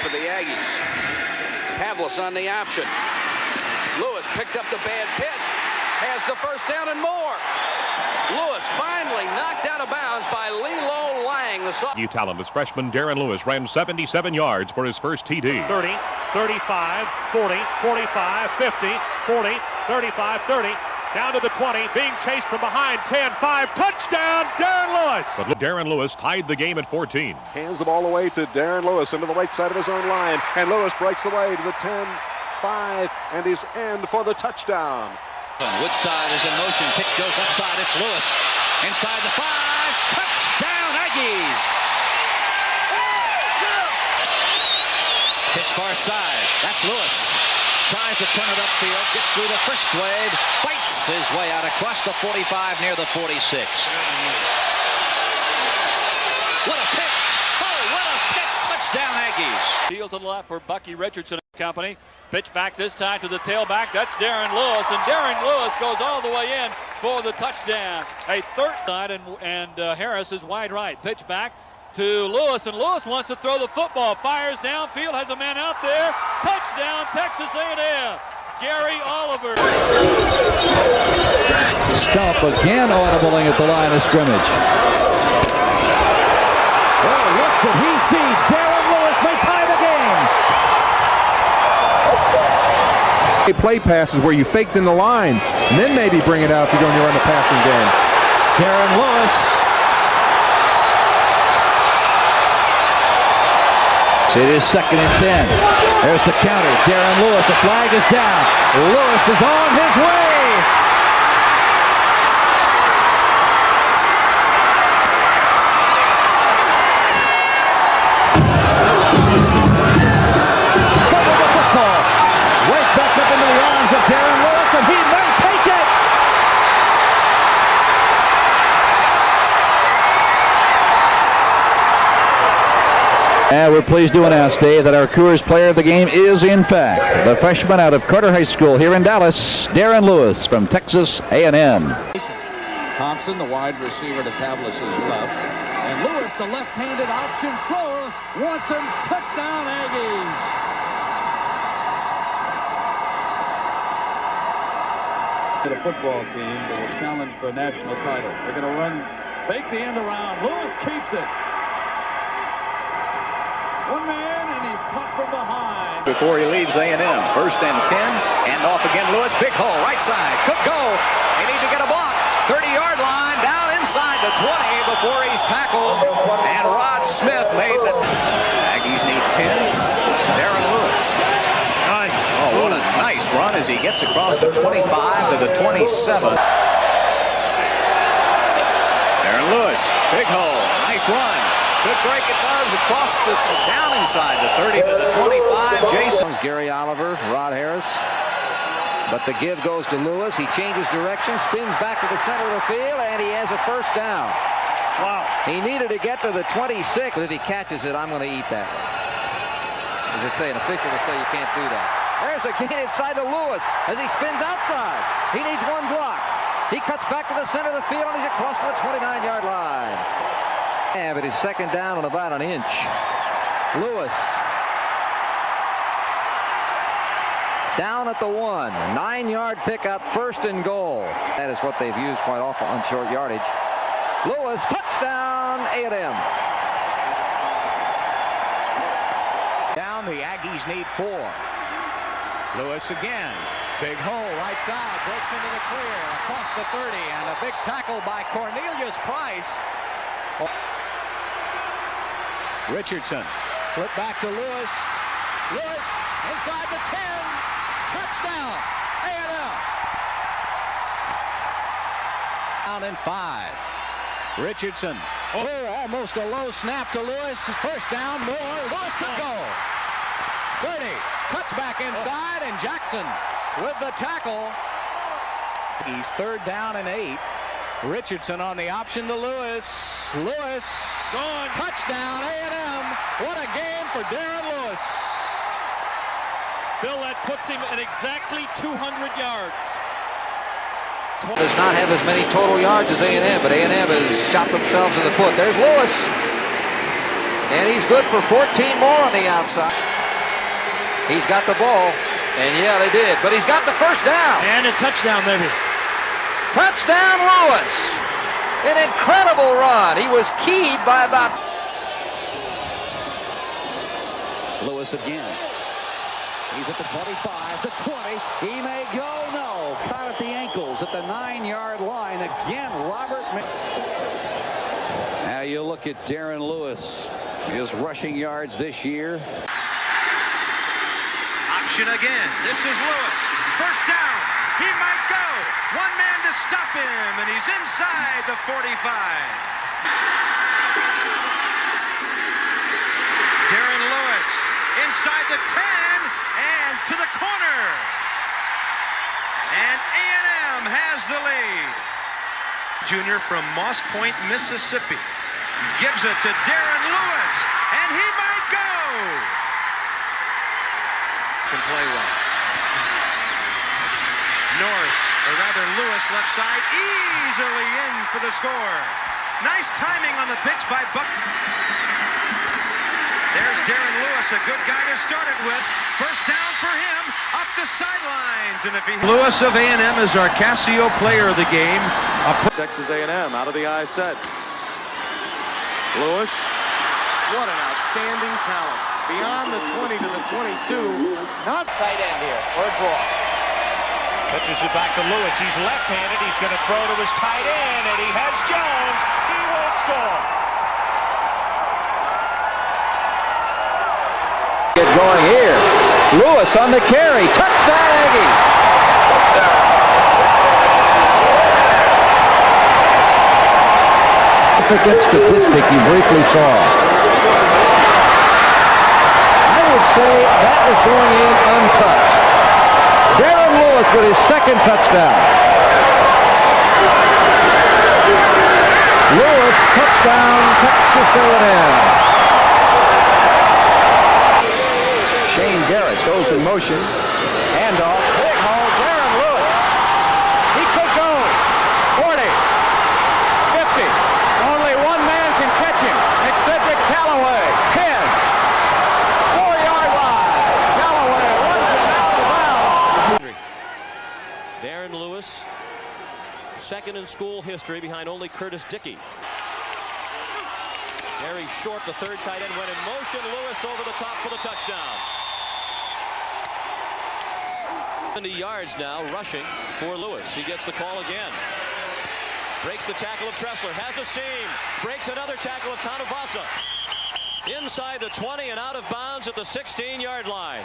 for the Aggies. Pavlis on the option. Lewis picked up the bad pitch. Has the first down and more. Lewis finally knocked out of bounds by Lilo Lang. New talent as freshman Darren Lewis ran 77 yards for his first TD. 30, 35, 40, 45, 50, 40, 35, 30. Down to the 20, being chased from behind, 10, 5, touchdown, Darren Lewis! But Darren Lewis tied the game at 14. Hands the ball away to Darren Lewis into the right side of his own line, and Lewis breaks away to the 10, 5, and his end for the touchdown. Woodside is in motion, pitch goes left side, it's Lewis. Inside the 5, touchdown Aggies! Pitch far side, that's Lewis. Tries to turn it upfield, gets through the first wave, fights his way out across the 45 near the 46. What a pitch! Oh, what a pitch! Touchdown Aggies! Field to the left for Bucky Richardson and company. Pitch back this time to the tailback. That's Darren Lewis, and Darren Lewis goes all the way in for the touchdown. A third side, and Harris is wide right. Pitch back to Lewis, and Lewis wants to throw the football. Fires downfield, has a man out there. Touchdown, Texas A&M. Gary Oliver. Stump again audibling at the line of scrimmage. Oh, look, did he see Darren Lewis may tie the game. Play passes where you faked in the line, and then maybe bring it out if you're going to run the passing game. Darren Lewis. It is 2nd and 10. There's the counter. Darren Lewis, the flag is down. Lewis is on his way. Cover the football. Right back up into the arms of Darren Lewis, and he might take it. And we're pleased to announce, Dave, that our Coors player of the game is, in fact, the freshman out of Carter High School here in Dallas, Darren Lewis from Texas A&M. Thompson, the wide receiver to Pavlis' left. And Lewis, the left-handed option thrower, wants him. Touchdown, Aggies. The football team that will challenge for a national title. They're going to run, fake the end around. Lewis keeps it. One man, and he's cut from behind. Before he leaves A&M, 1st and 10, and off again Lewis, big hole, right side, could go. They need to get a block, 30-yard line, down inside the 20 before he's tackled, and Rod Smith made the... Aggies need 10, Darren Lewis. Nice. Oh, what a nice run as he gets across the 25 to the 27. Darren Lewis, big hole, nice run. Good break it does across the down inside the 30 to the 25. Jason. Gary Oliver, Rod Harris. But the give goes to Lewis. He changes direction, spins back to the center of the field, and he has a first down. Wow. He needed to get to the 26. But if he catches it, I'm going to eat that one. As they say, an official will say you can't do that. There's a kid inside to Lewis as he spins outside. He needs one block. He cuts back to the center of the field, and he's across to the 29-yard line. Yeah, but it's 2nd down on about an inch. Lewis down at the 1. 9-yard pickup, 1st and goal. That is what they've used quite often on short yardage. Lewis, touchdown, A&M. Down, the Aggies need 4. Lewis again. Big hole, right side, breaks into the clear, across the 30, and a big tackle by Cornelius Price. Richardson, flip back to Lewis. Lewis, inside the 10, touchdown, A&M. Down in 5. Richardson, almost a low snap to Lewis. First down, more. Lewis could go. 30, cuts back inside, and Jackson with the tackle. He's 3rd down and 8. Richardson on the option to Lewis. Lewis, gone. Touchdown, A&M. What a game for Darren Lewis. Bill, that puts him at exactly 200 yards. Does not have as many total yards as A&M, but A&M has shot themselves in the foot. There's Lewis. And he's good for 14 more on the outside. He's got the ball, and yeah, they did. But he's got the first down. And a touchdown, maybe. Touchdown, Lewis. An incredible run. He was keyed by about... Lewis again. He's at the 25, the 20. He may go. No. Caught at the ankles at the 9-yard line. Again, Robert. Now you look at Darren Lewis. His rushing yards this year. Option again. This is Lewis. First down. He might go. One man to stop him, and he's inside the 45. Darren Lewis inside the 10 and to the corner. And A&M has the lead. Junior from Moss Point, Mississippi. Gives it to Darren Lewis, and he might go. Can play well. Norris, or rather Lewis, left side, easily in for the score. Nice timing on the pitch by Buck. There's Darren Lewis, a good guy to start it with. First down for him, up the sidelines. And if he... Lewis of A&M is our Casio player of the game. Texas A&M out of the eye set. Lewis, what an outstanding talent. Beyond the 20 to the 22. Not Tight end here, or a draw. Pitches it back to Lewis. He's left-handed. He's going to throw to his tight end, and he has Jones. He will score. Get going here. Lewis on the carry. Touchdown, Aggies. Significant statistic you briefly saw. I would say that is going in untouched. Darren Lewis with his second touchdown. Lewis, touchdown, Texas A&M. Shane Garrett goes in motion. Handoff. Big hole. Darren Lewis. He could go. 40. 50. Only one man can catch him. It's Cedric Callaway. 10. 4-yard line. Callaway runs it out of bounds. Darren Lewis, second in school history behind only Curtis Dickey. Very short, the third tight end went in motion. Lewis over the top for the touchdown. 70 yards now rushing for Lewis. He gets the call again. Breaks the tackle of Tressler, has a seam, breaks another tackle of Tanavasa. Inside the 20 and out of bounds at the 16-yard line.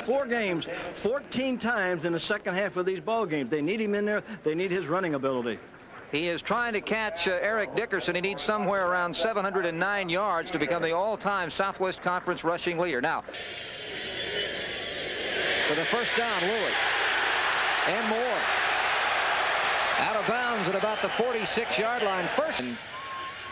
4 games, 14 times in the second half of these ball games. They need him in there. They need his running ability. He is trying to catch Eric Dickerson. He needs somewhere around 709 yards to become the all-time Southwest Conference rushing leader. Now, for the first down, Lewis and more. Out of bounds at about the 46-yard line. First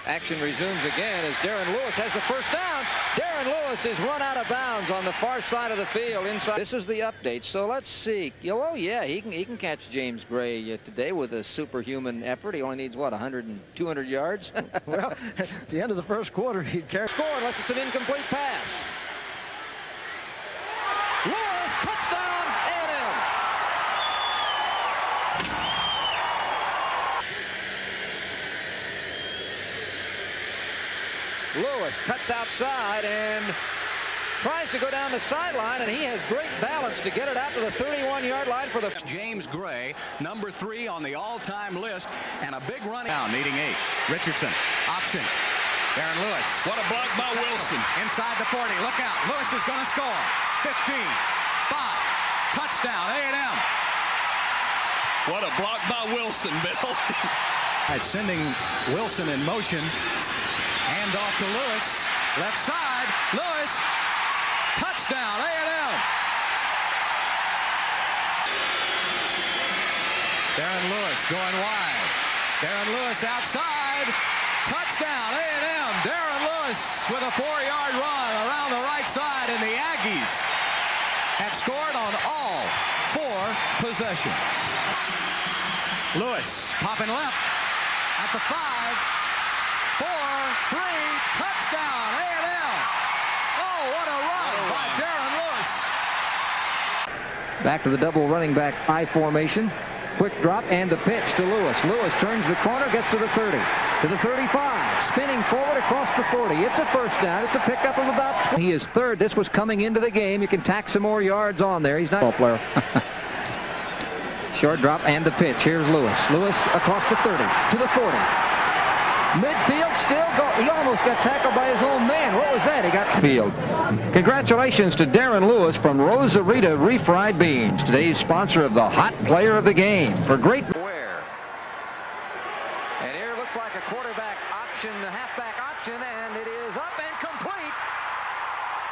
action resumes again as Darren Lewis has the first down. Darren Lewis is run out of bounds on the far side of the field inside. This is the update. So let's see. Oh yeah, he can catch James Gray today with a superhuman effort. He only needs what, 100 and 200 yards? Well, at the end of the first quarter, he'd carry. Score unless it's an incomplete pass. Lewis, touchdown, A&M. Lewis cuts outside and tries to go down the sideline, and he has great balance to get it out to the 31-yard line for the... James Gray, number 3 on the all-time list, and a big run down, needing 8. Richardson, option. Darren Lewis. What a block by Wilson. Inside the 40, look out. Lewis is going to score. 15, 5, touchdown, A&M. What a block by Wilson, Bill. Sending Wilson in motion. Hand off to Lewis. Left side. Lewis. Touchdown, A&M. Darren Lewis going wide. Darren Lewis outside. Touchdown, A&M. Darren Lewis with a 4-yard run around the right side, and the Aggies have scored on all 4 possessions. Lewis popping left at the 5. 4, 3, touchdown, A&M. Oh, what a run by Darren Lewis. Back to the double running back I formation. Quick drop and the pitch to Lewis. Lewis turns the corner, gets to the 30, to the 35, spinning forward across the 40. It's a first down. It's a pickup of about 20. He is third. This was coming into the game. You can tack some more yards on there. He's not a player. Short drop and the pitch. Here's Lewis. Lewis across the 30, to the 40. Midfield still go. He almost got tackled by his own man. What was that? He got to field. Congratulations to Darren Lewis from Rosarita Refried Beans, today's sponsor of the Hot Player of the Game. For great wear. And here looks like a quarterback option, the halfback option, and it is up and complete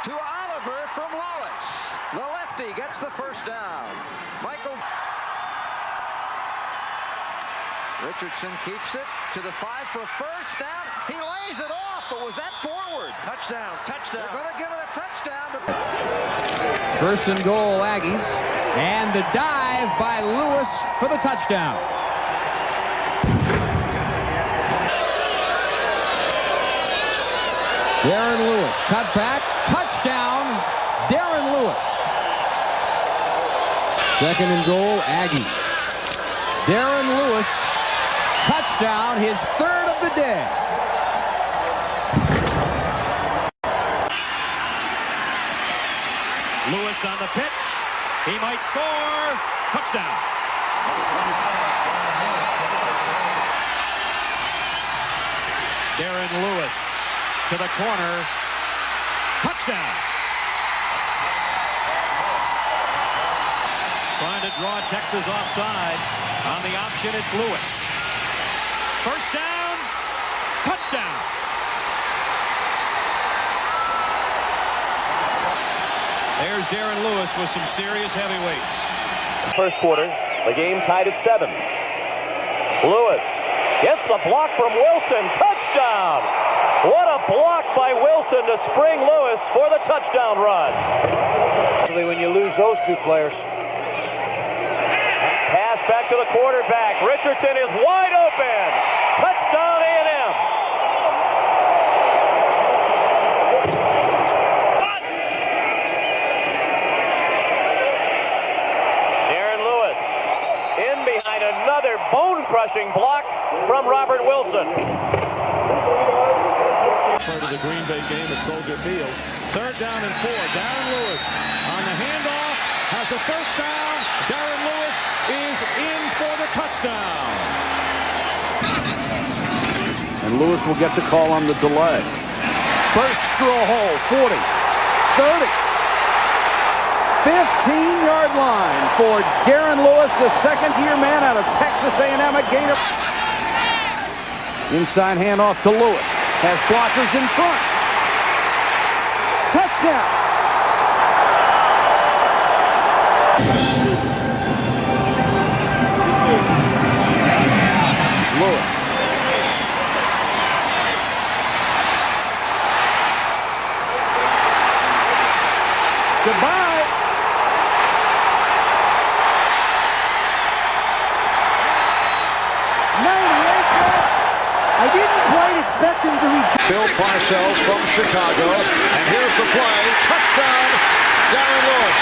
to Oliver from Lewis. The lefty gets the first down. Michael Richardson keeps it to the 5 for a first down. He lays it off, but was that forward? Touchdown, touchdown. They're going to give it a touchdown. First and goal, Aggies. And the dive by Lewis for the touchdown. Darren Lewis, cut back, touchdown, Darren Lewis. Second and goal, Aggies. Darren Lewis, touchdown, his third of the day. Lewis on the pitch. He might score. Touchdown. Darren Lewis to the corner. Touchdown. Trying to draw Texas offside. On the option, it's Lewis. First down. Touchdown. There's Darren Lewis with some serious heavyweights. First quarter, the game tied at 7. Lewis gets the block from Wilson. Touchdown! What a block by Wilson to spring Lewis for the touchdown run. When you lose those two players. Pass back to the quarterback. Richardson is wide open. Touchdown A&M. Another bone-crushing block from Robert Wilson. Part of the Green Bay game at Soldier Field. Third down and 4. Darren Lewis on the handoff has a first down. Darren Lewis is in for the touchdown. And Lewis will get the call on the delay. First through a hole, 40, 30. 15-yard line for Darren Lewis, the second-year man out of Texas A&M. A gain of inside handoff to Lewis. Has blockers in front. Touchdown. Lewis. Goodbye. I didn't quite expect him to reach. Bill Parcells from Chicago, and here's the play. Touchdown, Darren Lewis.